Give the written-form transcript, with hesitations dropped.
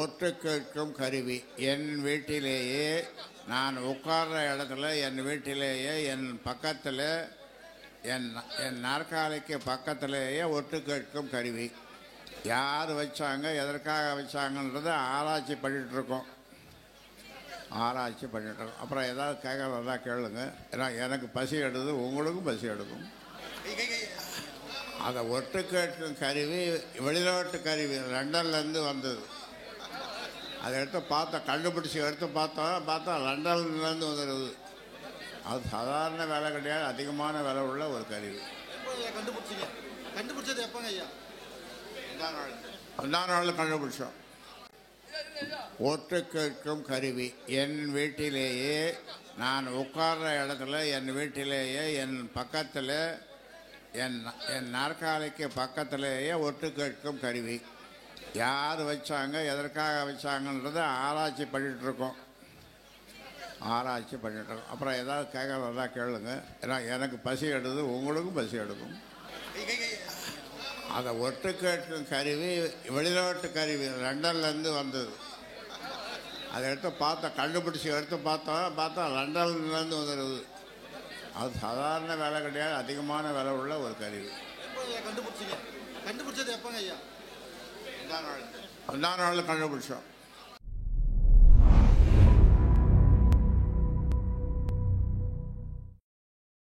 ஒட்டு கேட்கும் கருவி. என் வீட்டிலேயே நான் உட்கார்ற இடத்துல, என் வீட்டிலேயே என் பக்கத்தில், என் என் நாற்காலிக்கு பக்கத்திலேயே ஒட்டு கேட்கும் கருவி. யார் வச்சாங்க, எதற்காக வச்சாங்கன்றதை ஆராய்ச்சி பண்ணிகிட்ருக்கோம். அப்புறம் ஏதாவது கேட்கறதா கேளுங்க. ஏன்னா எனக்கு பசி எடுது, உங்களுக்கும் பசி எடுக்கும். அதை ஒட்டு கேட்கும் கருவி வெளிநாட்டு கருவி, லண்டன்லேருந்து வந்தது. அதை எடுத்து பார்த்தா லண்டன்லேருந்து வந்துடுது. அது சாதாரண வேலை கிடையாது, அதிகமான விலை உள்ள ஒரு கருவி. கண்டுபிடிச்சது எப்போங்க ஐயா? அந்த நாளில் கண்டுபிடிச்சோம். ஒட்டு கேட்கும் கருவி. என் வீட்டிலேயே நான் உட்கார்ற இடத்துல, என் வீட்டிலேயே என் பக்கத்தில், என் என் நாற்காலிக்கு பக்கத்திலேயே ஒட்டு கேட்கும் கருவி. யார் வச்சாங்க, எதற்காக வச்சாங்கன்றதை ஆராய்ச்சி பண்ணிகிட்ருக்கோம். அப்புறம் ஏதாவது கேட்கறதா கேளுங்க. ஏன்னா எனக்கு பசி எடுது, உங்களுக்கும் பசி எடுக்கும். அதை ஒட்டு கேட்கும் கருவி வெளிநாட்டு கருவி, லண்டன்லேருந்து வந்தது. அதை எடுத்து பார்த்தா லண்டன்லேருந்து வந்துடுது. அது சாதாரண வேலை கிடையாது, அதிகமான விலை உள்ள ஒரு கருவி. கண்டுபிடிச்சது எப்போங்க ஐயா? அந்த நாளில் கண்டுபிடிச்சோம்.